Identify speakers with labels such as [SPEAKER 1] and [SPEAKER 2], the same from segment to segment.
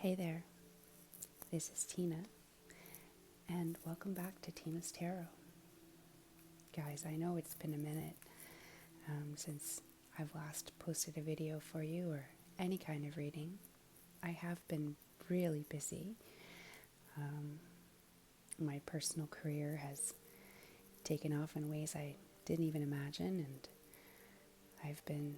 [SPEAKER 1] Hey there, this is Tina, and welcome back to Tina's Tarot. Guys, I know it's been a minute since I've last posted a video for you or any kind of reading. I have been really busy. My personal career has taken off in ways I didn't even imagine, and I've been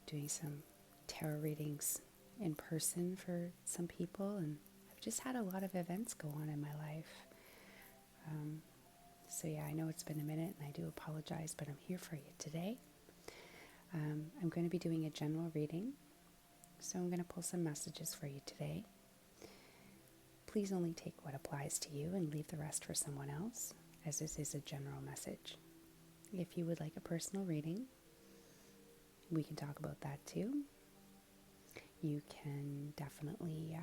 [SPEAKER 1] doing some tarot readings in person for some people, and I've just had a lot of events go on in my life. So yeah, I know it's been a minute and I do apologize, but I'm here for you today. I'm going to be doing a general reading, so I'm going to pull some messages for you today. Please only take what applies to you and leave the rest for someone else, as this is a general message. If you would like a personal reading, we can talk about that too. You can definitely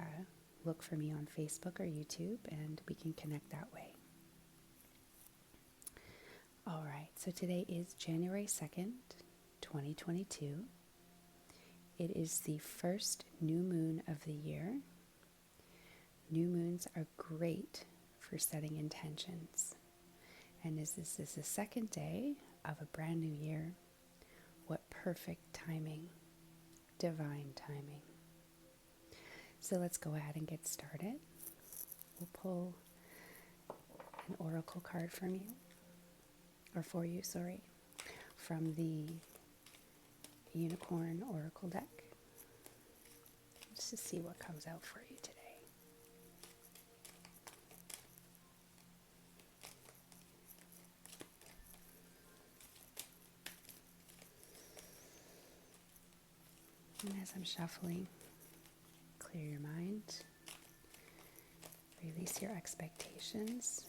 [SPEAKER 1] look for me on Facebook or YouTube, and we can connect that way. All right, so today is January 2nd, 2022. It is the first new moon of the year. New moons are great for setting intentions. And as this is the second day of a brand new year, what perfect timing, divine timing. So let's go ahead and get started. We'll pull an oracle card for you, from the Unicorn Oracle deck, just to see what comes out for you today. And as I'm shuffling, clear your mind, release your expectations,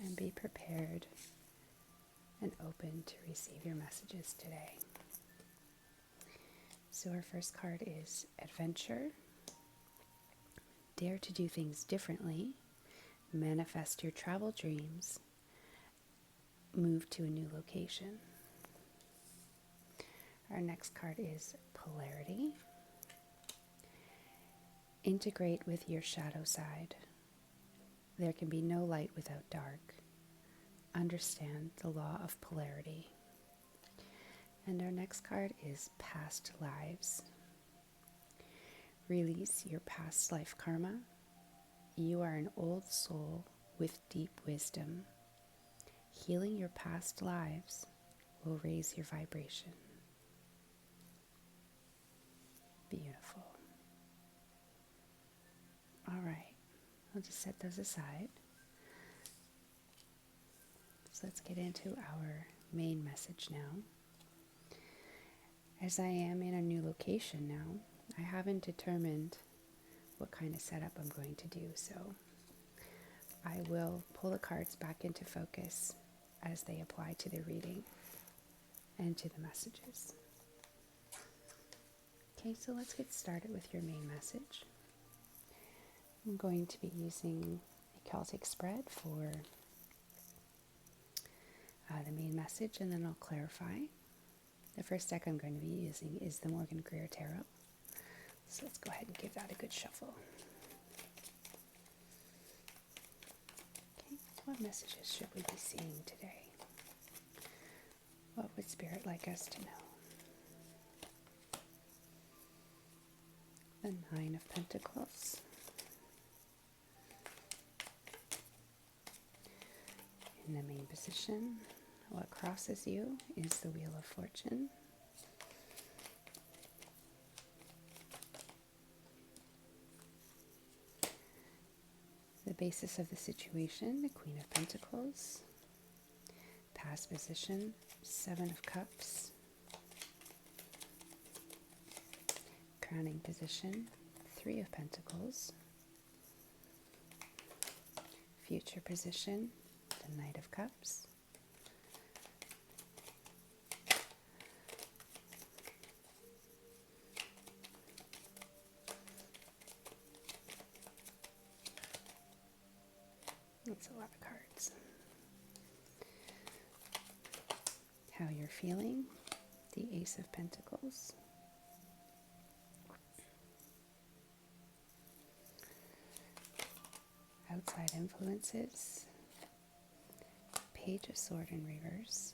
[SPEAKER 1] and be prepared and open to receive your messages today. So our first card is Adventure. Dare to do things differently, manifest your travel dreams, move to a new location. Our next card is Polarity. Integrate with your shadow side. There can be no light without dark. Understand the law of polarity. And our next card is Past Lives. Release your past life karma. You are an old soul with deep wisdom. Healing your past lives will raise your vibration. Beautiful. All right, I'll just set those aside. So let's get into our main message now. As I am in a new location now, I haven't determined what kind of setup I'm going to do, so I will pull the cards back into focus as they apply to the reading and to the messages. Okay, so let's get started with your main message. I'm going to be using a Celtic spread for the main message, and then I'll clarify. The first deck I'm going to be using is the Greer Tarot. So let's go ahead and give that a good shuffle. Okay, what messages should we be seeing today? What would Spirit like us to know? The Nine of Pentacles. In the main position, what crosses you is the Wheel of Fortune. The basis of the situation, the Queen of Pentacles. Past position, Seven of Cups. Crowning position, Three of Pentacles. Future position, the Knight of Cups. That's a lot of cards. How you're feeling, the Ace of Pentacles. outside influences, Page of Sword in reverse,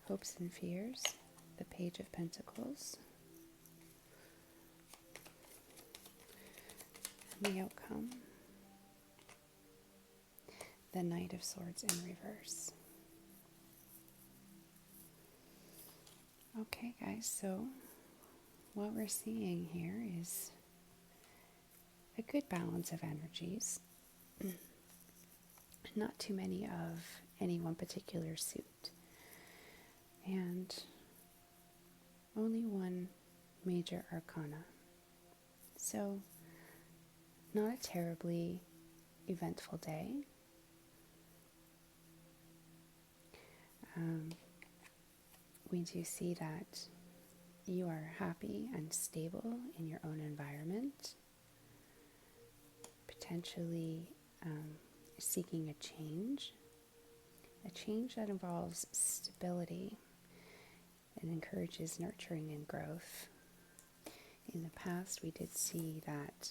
[SPEAKER 1] hopes and fears, the Page of Pentacles, and the outcome, the Knight of Swords in reverse. Okay, guys, so what we're seeing here is a good balance of energies. Not too many of any one particular suit. And only one major arcana. So, not a terribly eventful day. We do see that you are happy and stable in your own environment, potentially seeking a change that involves stability and encourages nurturing and growth. In the past, we did see that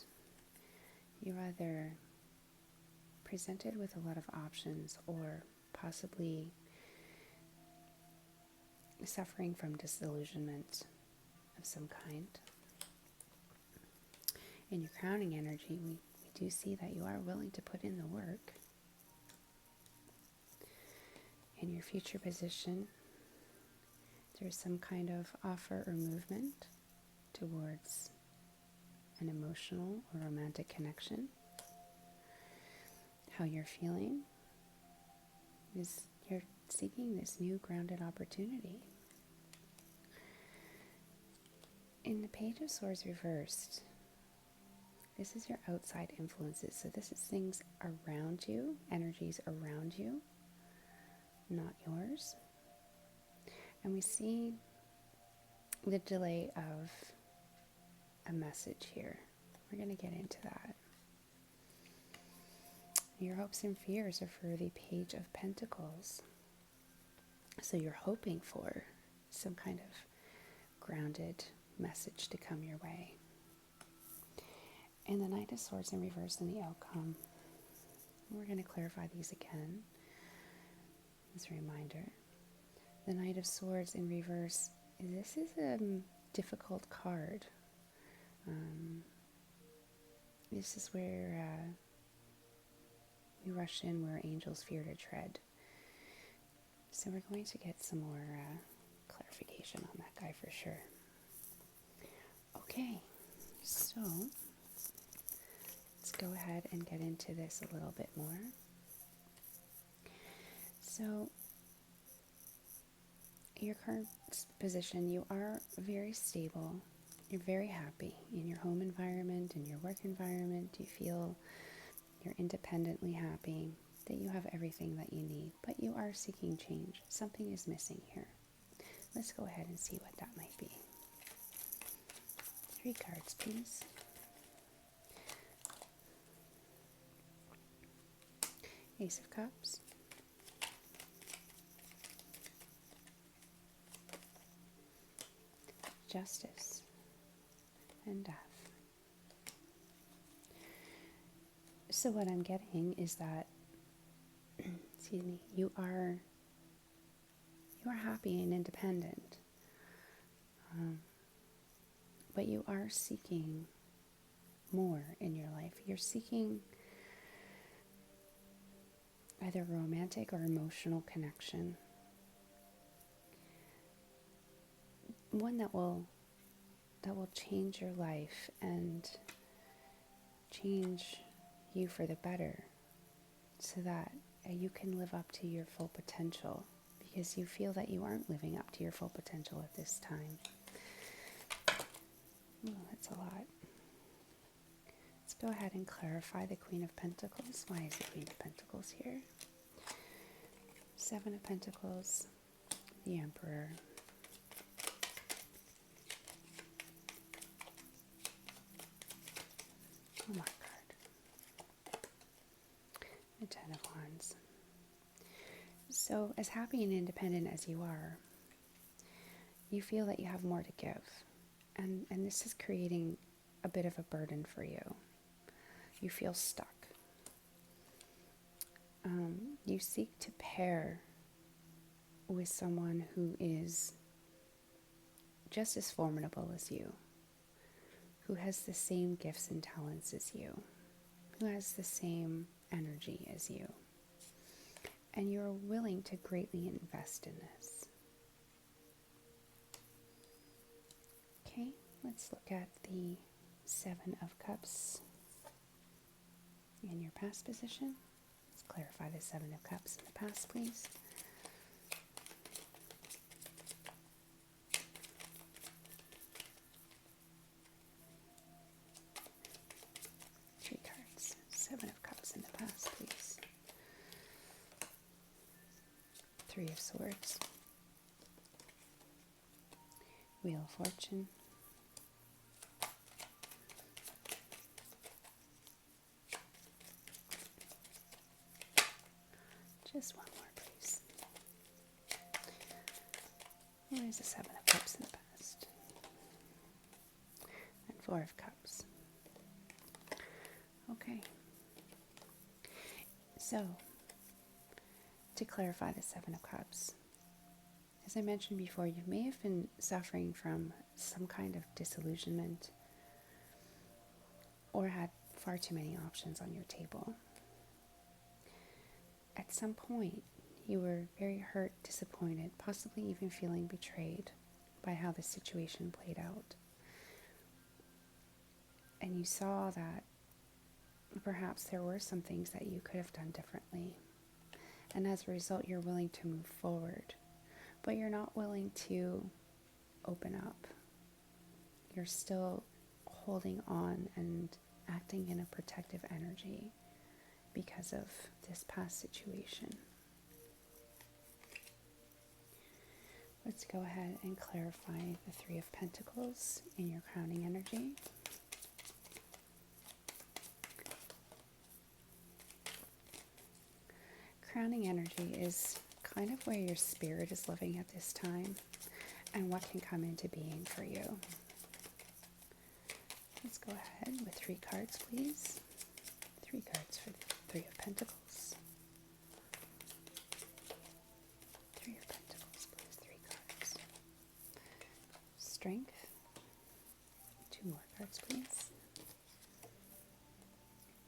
[SPEAKER 1] you're either presented with a lot of options or possibly suffering from disillusionment of some kind. In your crowning energy, we do see that you are willing to put in the work. In your future position, there's some kind of offer or movement towards an emotional or romantic connection. How you're feeling is you're seeking this new grounded opportunity. In the Page of Swords reversed, this is your outside influences. So this is things around you, energies around you, not yours. And we see the delay of a message here. We're going to get into that. Your hopes and fears are for the Page of Pentacles. So you're hoping for some kind of grounded message to come your way. And the Knight of Swords in reverse in the outcome. We're going to clarify these again as a reminder. The Knight of Swords in reverse, this is a difficult card. This is where we rush in where angels fear to tread. So we're going to get some more clarification on that guy for sure. Okay, so let's go ahead and get into this a little bit more. So your current position, you are very stable. You're very happy in your home environment, in your work environment. You feel you're independently happy, that you have everything that you need, but you are seeking change. Something is missing here. Let's go ahead and see what that might be. 3 cards, please. Ace of Cups. Justice. And Death. So what I'm getting is that, excuse me, you are happy and independent, but you are seeking more in your life. You're seeking either romantic or emotional connection, one that will change your life and change you for the better, so that you can live up to your full potential, because you feel that you aren't living up to your full potential at this time. Oh, that's a lot. Let's go ahead and clarify the Queen of Pentacles. Why is the Queen of Pentacles here? 7 of Pentacles, the Emperor, one more card, the 10 of Wands. So as happy and independent as you are, you feel that you have more to give. And this is creating a bit of a burden for you. you feel stuck. You seek to pair with someone who is just as formidable as you, who has the same gifts and talents as you, who has the same energy as you, and you're willing to greatly invest in this. Okay, let's look at the Seven of Cups in your past position. Let's clarify the Seven of Cups in the past, please. Three cards. Seven of Cups in the past, please. Three of Swords. Wheel of Fortune. Just one more, please. Where's the Seven of Cups in the past? And Four of Cups. Okay. So, to clarify the Seven of Cups, as I mentioned before, you may have been suffering from some kind of disillusionment or had far too many options on your table. At some point, you were very hurt, disappointed, possibly even feeling betrayed by how the situation played out. And you saw that perhaps there were some things that you could have done differently. And as a result, you're willing to move forward, but you're not willing to open up. You're still holding on and acting in a protective energy because of this past situation. Let's go ahead and clarify the Three of Pentacles in your crowning energy. Crowning energy is kind of where your spirit is living at this time and what can come into being for you. Let's go ahead with three cards, please. Three cards for the Three of Pentacles. Three of Pentacles, please. Three cards. Strength. Two more cards, please.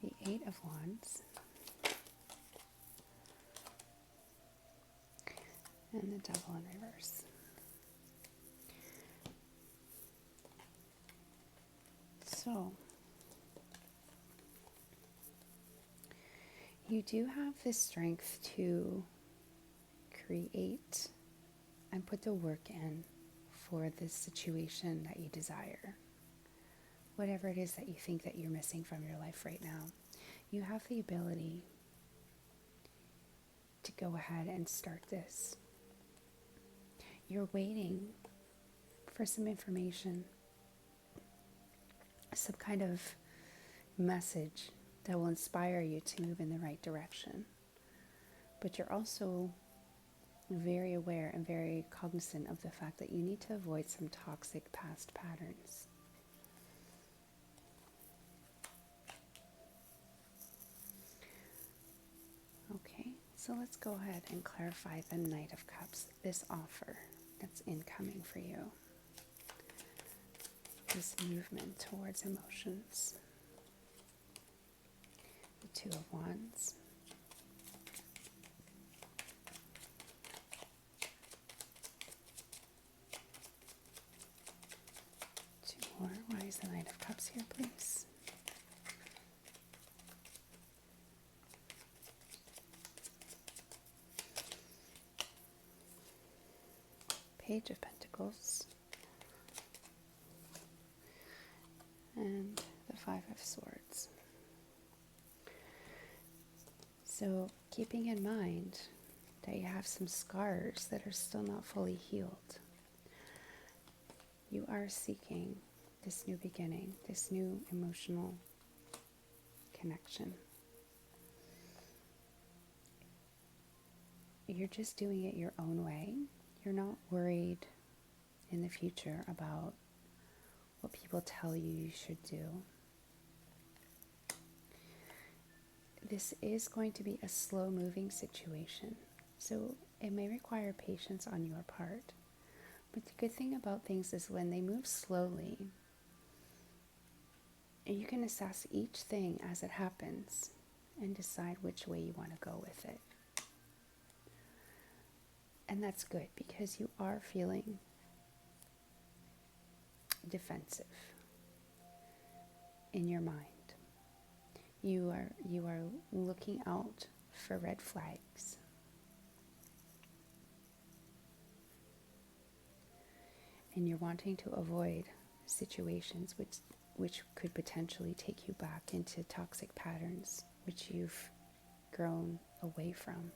[SPEAKER 1] The Eight of Wands. And the Devil in reverse. So, you do have the strength to create and put the work in for this situation that you desire. Whatever it is that you think that you're missing from your life right now, you have the ability to go ahead and start this. You're waiting for some information, some kind of message that will inspire you to move in the right direction. But you're also very aware and very cognizant of the fact that you need to avoid some toxic past patterns. Okay, so let's go ahead and clarify the Knight of Cups, this offer that's incoming for you. This movement towards emotions. The Two of Wands. Two more. Why is the Knight of Cups here, please? Page of Pentacles. And the Five of Swords. So keeping in mind that you have some scars that are still not fully healed, you are seeking this new beginning, this new emotional connection. You're just doing it your own way. You're not worried in the future about what people tell you you should do. this is going to be a slow moving situation, so it may require patience on your part. But the good thing about things is when they move slowly, you can assess each thing as it happens and decide which way you want to go with it. And that's good because you are feeling defensive in your mind. You are looking out for red flags. And you're wanting to avoid situations which could potentially take you back into toxic patterns which you've grown away from.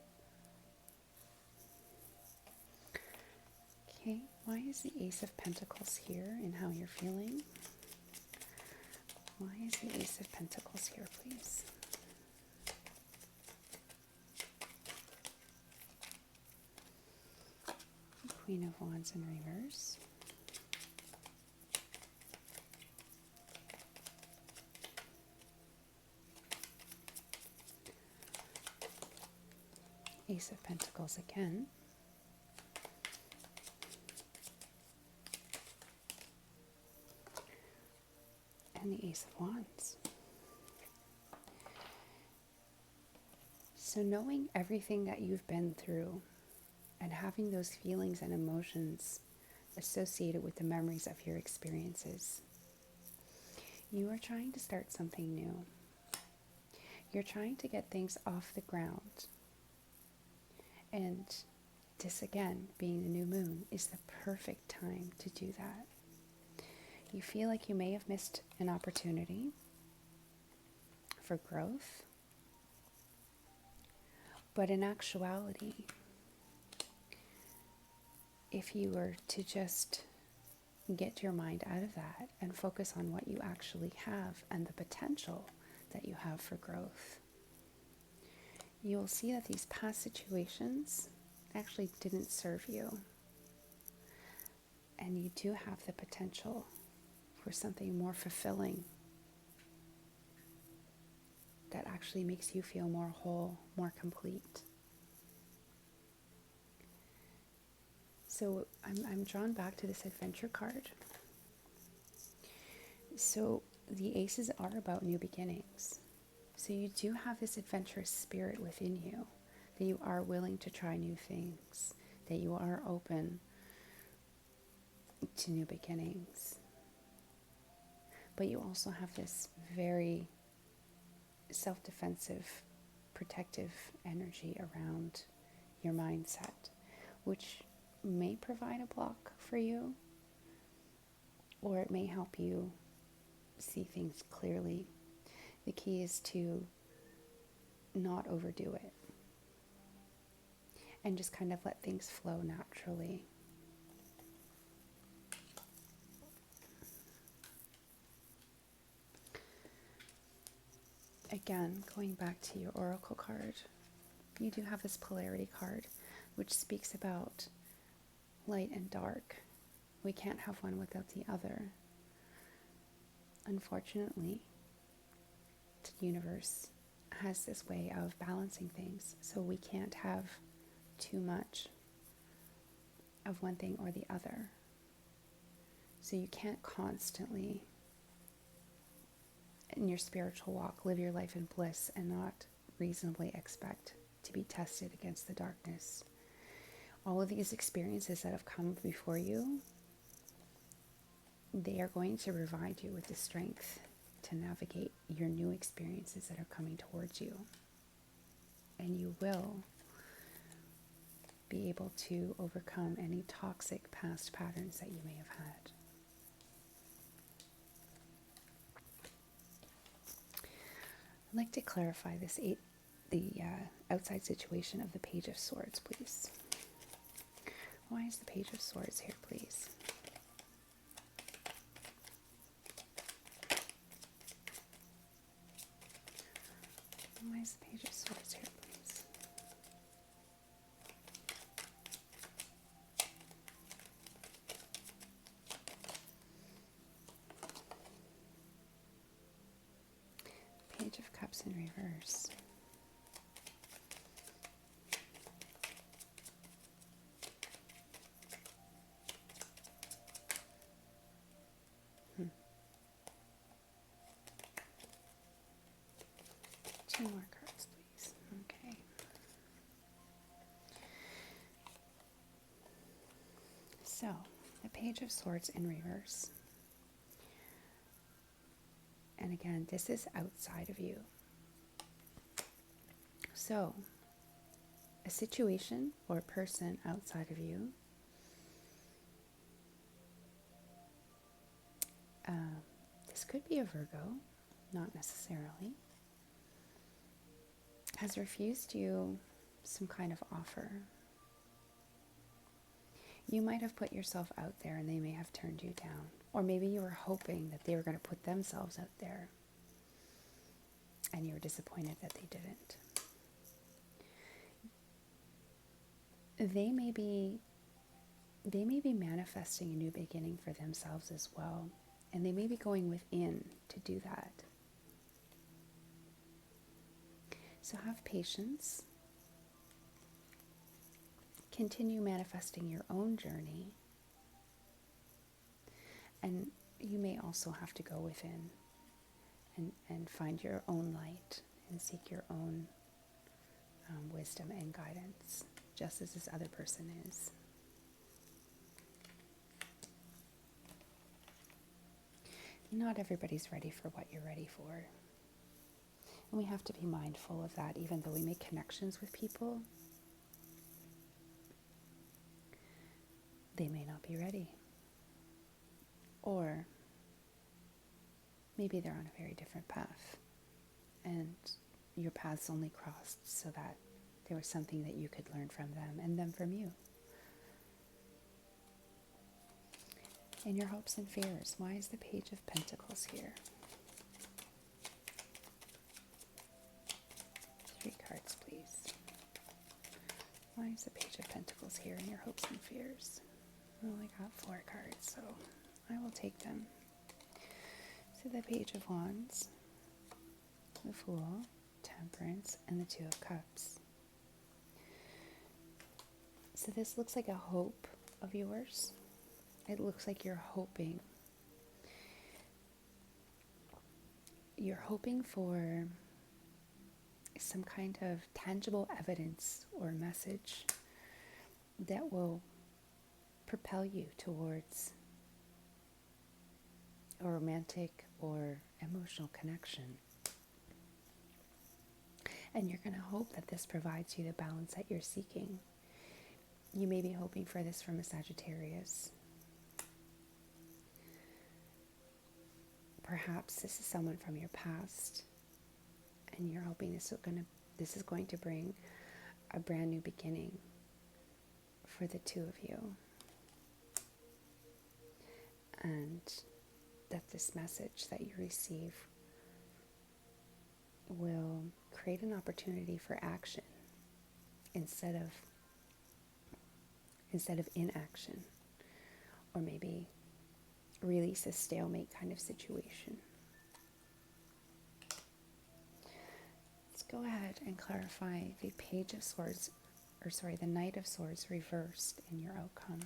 [SPEAKER 1] Okay, why is the Ace of Pentacles here and how you're feeling? Why is the Ace of Pentacles here, please? Queen of Wands in reverse. Ace of Pentacles again. And the Ace of Wands. So knowing everything that you've been through and having those feelings and emotions associated with the memories of your experiences, you are trying to start something new. You're trying to get things off the ground. And this, again, being the new moon, is the perfect time to do that. You feel like you may have missed an opportunity for growth, but in actuality, if you were to just get your mind out of that and focus on what you actually have and the potential that you have for growth, you will see that these past situations actually didn't serve you. And you do have the potential for something more fulfilling that actually makes you feel more whole, more complete. So I'm drawn back to this adventure card. So the aces are about new beginnings. So you do have this adventurous spirit within you, that you are willing to try new things, that you are open to new beginnings. But you also have this very self-defensive, protective energy around your mindset, which may provide a block for you, or it may help you see things clearly. The key is to not overdo it and just kind of let things flow naturally. Again, going back to your oracle card, you do have this polarity card, which speaks about light and dark. We can't have one without the other. Unfortunately, the universe has this way of balancing things, so we can't have too much of one thing or the other. So you can't constantly, in your spiritual walk, live your life in bliss and not reasonably expect to be tested against the darkness. All of these experiences that have come before you, they are going to provide you with the strength to navigate your new experiences that are coming towards you. And you will be able to overcome any toxic past patterns that you may have had. I'd like to clarify the outside situation of the Page of Swords, please. Why is the Page of Swords here, please? Why is the Page of Swords here, please? Page of Cups in reverse. 2 more cards, please. Okay. So, the Page of Swords in reverse. And again, this is outside of you. So, a situation or a person outside of you this could be a Virgo, not necessarily, has refused you some kind of offer. You might have put yourself out there and they may have turned you down. Or maybe you were hoping that they were going to put themselves out there and you were disappointed that they didn't. They may be manifesting a new beginning for themselves as well. And they may be going within to do that. So have patience. Continue manifesting your own journey. And you may also have to go within and find your own light and seek your own wisdom and guidance, just as this other person is. Not everybody's ready for what you're ready for. And we have to be mindful of that, even though we make connections with people. They may not be ready. Or maybe they're on a very different path. And your paths only crossed so that there was something that you could learn from them and them from you. And your hopes and fears. Why is the Page of Pentacles here? 3 cards, please. Why is the Page of Pentacles here in your hopes and fears? I only got 4 cards, so I will take them. So the Page of Wands, the Fool, Temperance, and the 2 of Cups. So this looks like a hope of yours. It looks like you're hoping. You're hoping for some kind of tangible evidence or message that will propel you towards a romantic or emotional connection. And you're going to hope that this provides you the balance that you're seeking. You may be hoping for this from a Sagittarius. Perhaps this is someone from your past, and you're hoping this is going to bring a brand new beginning for the 2 of you. And that this message that you receive will create an opportunity for action instead of inaction, or maybe release a stalemate kind of situation. Let's go ahead and clarify the Page of Swords, the Knight of Swords reversed in your outcome.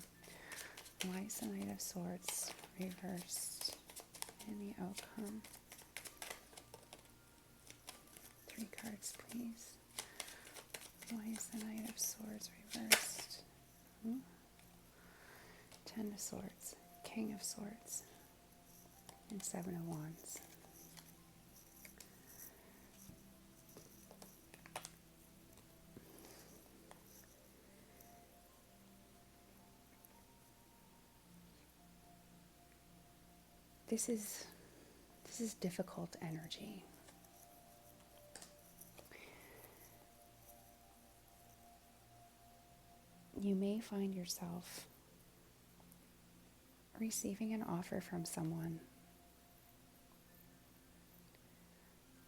[SPEAKER 1] Why is the Knight of Swords reversed in the outcome? 3 cards, please. Why is the Knight of Swords reversed? 10 of Swords, King of Swords, and 7 of Wands. This is difficult energy. You may find yourself receiving an offer from someone,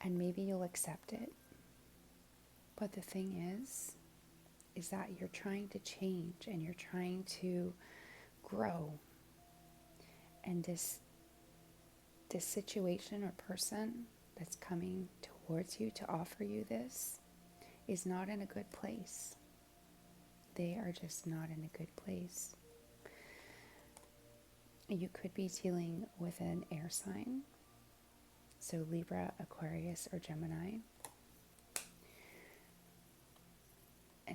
[SPEAKER 1] and maybe you'll accept it. But the thing is that you're trying to change and you're trying to grow. And this situation or person that's coming towards you to offer you this is not in a good place. They are just not in a good place. You could be dealing with an air sign, so Libra, Aquarius, or Gemini.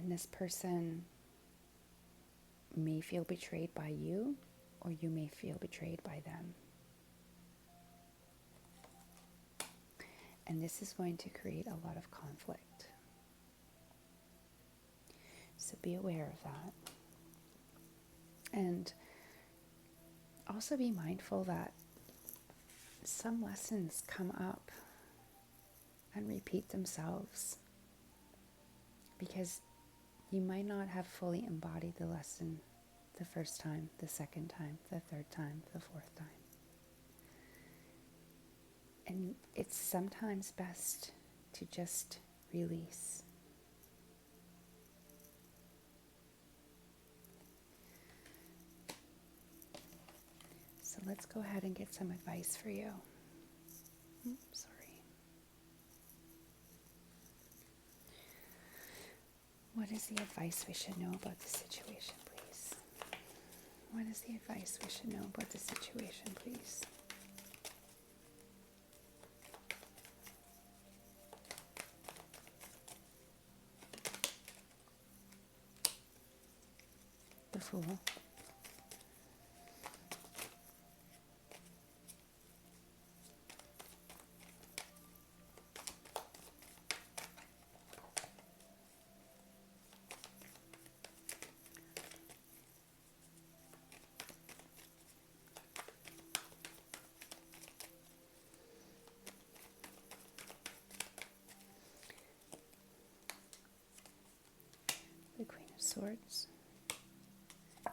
[SPEAKER 1] And this person may feel betrayed by you, or you may feel betrayed by them. And this is going to create a lot of conflict. So be aware of that. And also be mindful that some lessons come up and repeat themselves, because you might not have fully embodied the lesson the first time, the second time, the third time, the fourth time. And it's sometimes best to just release. So let's go ahead and get some advice for you. Sorry. What is the advice we should know about the situation, please? What is the advice we should know about the situation, please? The Fool. The Queen of Swords,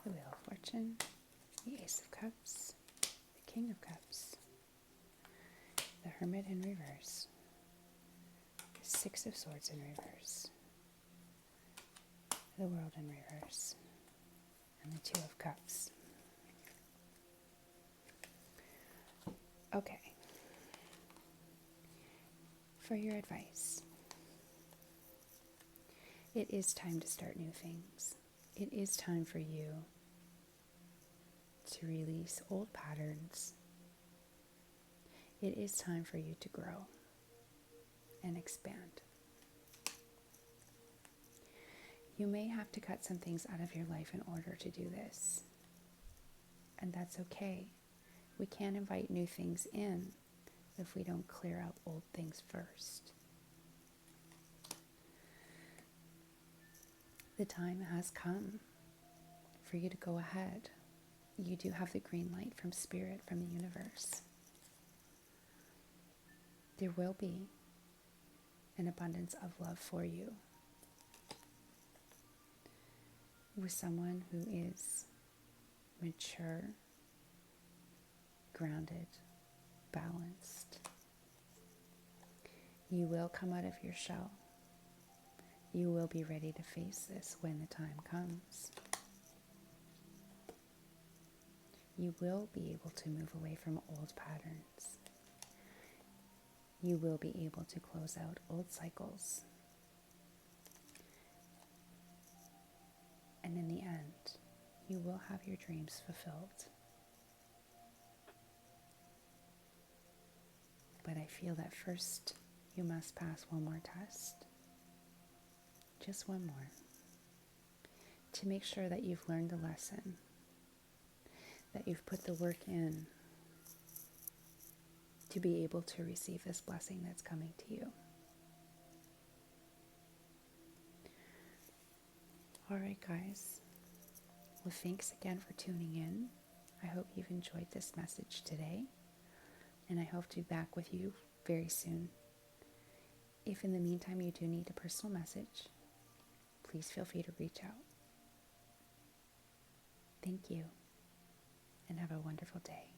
[SPEAKER 1] the Wheel of Fortune, the Ace of Cups, the King of Cups, the Hermit in reverse, the Six of Swords in reverse, the World in reverse, and the Two of Cups. Okay. For your advice. It is time to start new things. It is time for you to release old patterns. It is time for you to grow and expand. You may have to cut some things out of your life in order to do this. And that's okay. We can't invite new things in if we don't clear out old things first. The time has come for you to go ahead. You do have the green light from Spirit, from the universe. There will be an abundance of love for you with someone who is mature, grounded, balanced. You will come out of your shell. You will be ready to face this when the time comes. You will be able to move away from old patterns. You will be able to close out old cycles. And in the end, you will have your dreams fulfilled. But I feel that first you must pass one more test. Just one more, to make sure that you've learned the lesson, that you've put the work in to be able to receive this blessing that's coming to you. All right, guys. Well, thanks again for tuning in. I hope you've enjoyed this message today, and I hope to be back with you very soon. If in the meantime you do need a personal message, please feel free to reach out. Thank you, and have a wonderful day.